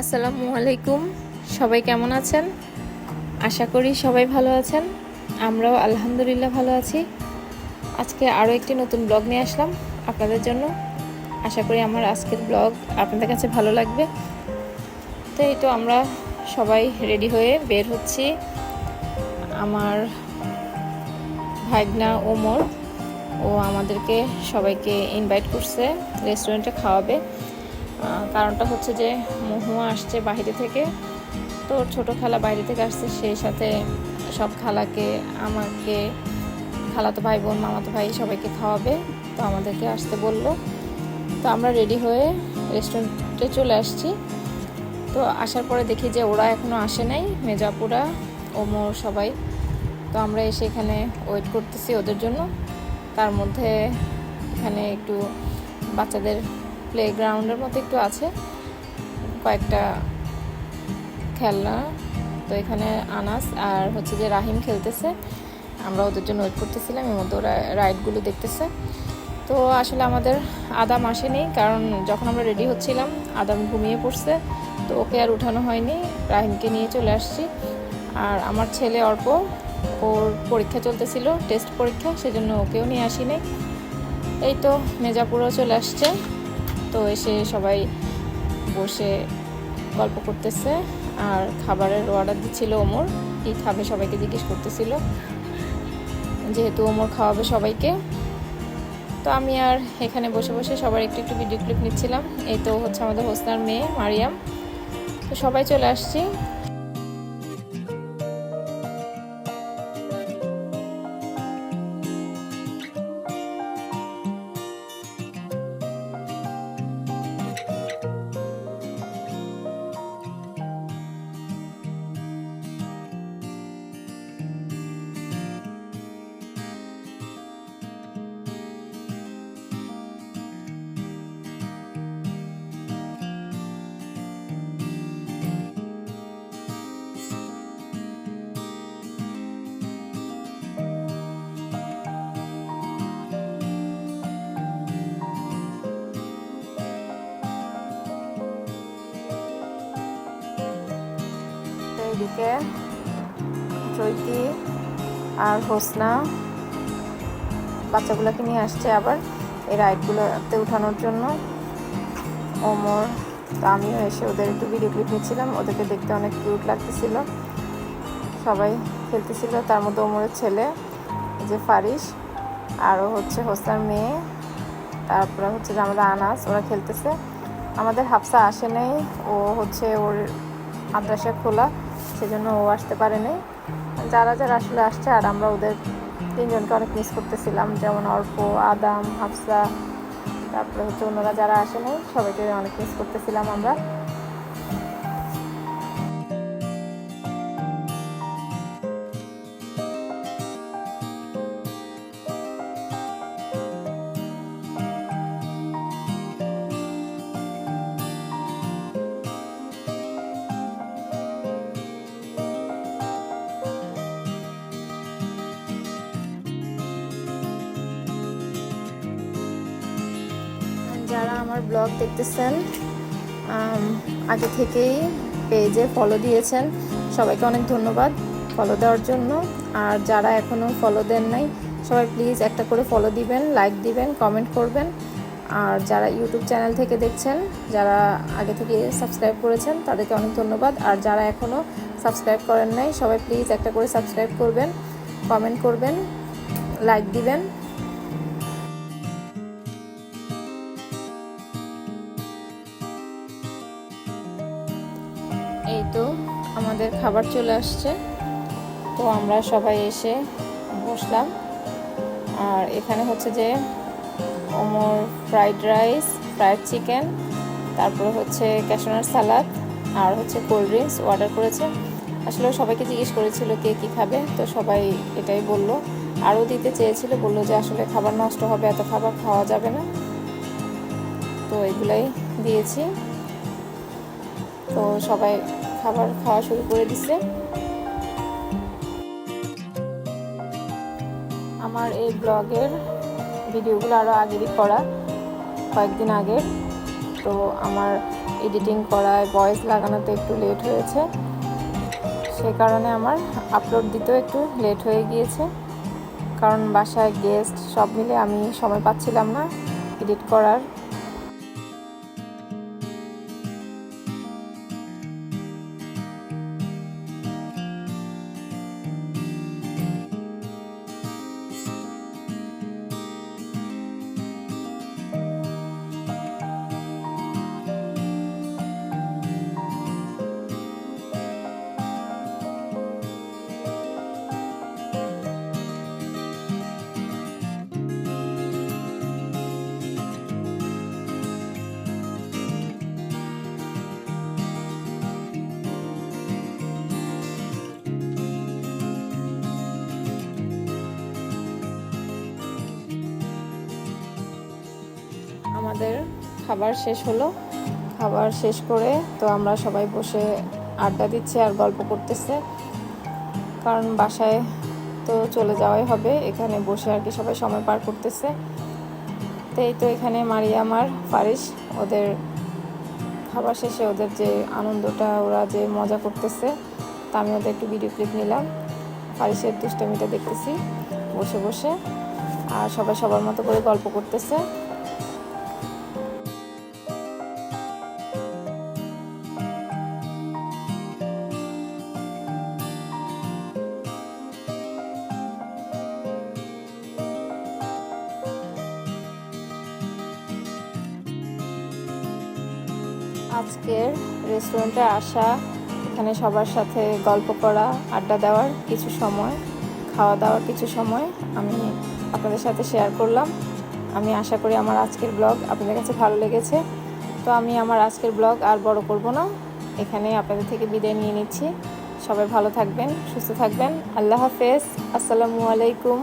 আসসালামু আলাইকুম। সবাই কেমন আছেন? আশা করি সবাই ভালো আছেন। আমরাও আলহামদুলিল্লাহ ভালো আছি। আজকে আরও একটি নতুন ব্লগ নিয়ে আসলাম আপনাদের জন্য। আশা করি আমার আজকের ব্লগ আপনাদের কাছে ভালো লাগবে। তো এই তো আমরা সবাই রেডি হয়ে বের হচ্ছি। আমার ভাগনা ওমর ও আমাদেরকে সবাইকে ইনভাইট করছে রেস্টুরেন্টে খাওয়াবে। কারণটা হচ্ছে যে মহুয়া আসছে বাইরে থেকে, তো ছোটো খালা বাইরে থেকে আসছে, সেই সাথে সব খালাকে, আমাকে, খালাতো ভাই বোন, মামাতো ভাই সবাইকে খাওয়াবে। তো আমাদেরকে আসতে বললো। তো আমরা রেডি হয়ে রেস্টুরেন্টে চলে আসছি। তো আসার পরে দেখি যে ওরা এখনও আসে নাই, মেজাপুরা, ওমর সবাই। তো আমরা এসে এখানে ওয়েট করতেছি ওদের জন্য। তার মধ্যে এখানে একটু বাচ্চাদের প্লেগ্রাউন্ডের মতো একটু আছে, কয়েকটা খেলনা। তো এখানে আনাস আর হচ্ছে যে রাহিম খেলতেছে। আমরা ওদের জন্য ওয়েট করতেছিলাম, এর মধ্যে ওরা রাইডগুলো দেখতেছে। তো আসলে আমাদের আদাম আসেনি, কারণ যখন আমরা রেডি হচ্ছিলাম আদাম ঘুমিয়ে পড়ছে, তো ওকে আর উঠানো হয়নি। রাহিমকে নিয়ে চলে আসছি। আর আমার ছেলে অর্প, ওর পরীক্ষা চলতেছিল, টেস্ট পরীক্ষা, সেজন্য ওকেও নিয়ে আসিনি। এই তো মেজাপুরও চলে আসছে। তো এসে সবাই বসে গল্প করতেছে আর খাবারের অর্ডার দিচ্ছিল। ওমর কী খাবে সবাইকে জিজ্ঞেস করতেছিল, যেহেতু ওমর খাওয়াবে সবাইকে। তো আমি আর এখানে বসে বসে সবার একটু একটু ভিডিও ক্লিপ নিচ্ছিলাম। এই তো হচ্ছে আমাদের হোসনার মেয়ে মারিয়াম। তো সবাই চলে আসছি। এদিকে চৈতি আর হোসনা বাচ্চাগুলোকে নিয়ে আসছে আবার এই রাইডগুলোতে উঠানোর জন্য। ওমর, তো আমিও এসে ওদের একটু ভিডিও ক্লিপ নিচ্ছিলাম। ওদেরকে দেখতে অনেক কিউট লাগতেছিল, সবাই খেলতেছিল। তার মধ্যে ওমরের ছেলে যে ফারিস, আরও হচ্ছে হোসনার মেয়ে, তারপরে হচ্ছে যে আমাদের আনাস, ওরা খেলতেছে। আমাদের হাফসা আসে নাই, ও হচ্ছে ওর মাদ্রাসা খোলা, সেজন্য ও আসতে পারেনি। যারা যারা আসলে আসছে, আর আমরা ওদের তিনজনকে অনেক মিস করতেছিলাম, যেমন অর্প, আদাম, হাফসা, তারপরে হচ্ছে অন্যরা যারা আসে নাই সবাইকে অনেক মিস করতেছিলাম আমরা। যারা আমার ব্লগ দেখতেছেন, আগে থেকেই পেজে ফলো দিয়েছেন, সবাইকে অনেক ধন্যবাদ ফলো দেওয়ার জন্য। আর যারা এখনও ফলো দেন নাই, সবাই প্লিজ একটা করে ফলো দিবেন, লাইক দিবেন, কমেন্ট করবেন। আর যারা ইউটিউব চ্যানেল থেকে দেখছেন, যারা আগে থেকে সাবস্ক্রাইব করেছেন, তাদেরকে অনেক ধন্যবাদ। আর যারা এখনও সাবস্ক্রাইব করেন নাই, সবাই প্লিজ একটা করে সাবস্ক্রাইব করবেন, কমেন্ট করবেন, লাইক দিবেন। এই তো আমাদের খাবার চলে আসছে। তো আমরা সবাই এসে বসলাম। আর এখানে হচ্ছে যে Omar fried rice, fried chicken, তারপরে হচ্ছে ক্যাশনার সালাদ আর হচ্ছে কোল্ড ড্রিঙ্কস অর্ডার করেছে। আসলে সবাইকে জিজ্ঞেস করেছিল কে কী খাবে, তো সবাই এটাই বলল। আরও দিতে চেয়েছিল, বললো যে আসলে খাবার নষ্ট হবে, এত খাবার খাওয়া যাবে না। তো এগুলাই দিয়েছি। তো সবাই খাবার খাওয়া শুরু করে দিছে। আমার এই ব্লগের ভিডিওগুলো আরও আগেরই করা, কয়েকদিন আগের। তো আমার এডিটিং করায় ভয়েস লাগানোতে একটু লেট হয়েছে, সে কারণে আমার আপলোড দিতেও একটু লেট হয়ে গিয়েছে। কারণ বাসায় গেস্ট সব মিলে আমি সময় পাচ্ছিলাম না এডিট করার। আমাদের খাবার শেষ হলো, খাবার শেষ করে তো আমরা সবাই বসে আড্ডা দিচ্ছি আর গল্প করতেছে, কারণ বাসায় তো চলে যাওয়াই হবে, এখানে বসে আর কি সবাই সময় পার করতেছে। তো এই তো এখানে মারিয়াম আর ফারিস ওদের খাবার শেষে ওদের যে আনন্দটা, ওরা যে মজা করতেছে, তা আমি ওদের একটু ভিডিও ক্লিপ নিলাম। ফারিসের দুষ্টামিটা দেখতেছি বসে বসে, আর সবাই সবার মতো করে গল্প করতেছে। আজকের রেস্টুরেন্টে আসা, এখানে সবার সাথে গল্প করা, আড্ডা দেওয়ার কিছু সময়, খাওয়া দাওয়ার কিছু সময় আমি আপনাদের সাথে শেয়ার করলাম। আমি আশা করি আমার আজকের ব্লগ আপনাদের কাছে ভালো লেগেছে। তো আমি আমার আজকের ব্লগ আর বড় করব না, এখানে আপনাদের থেকে বিদায় নিয়ে নিচ্ছি। সবাই ভালো থাকবেন, সুস্থ থাকবেন। আল্লাহ হাফেজ, আসসালামু আলাইকুম।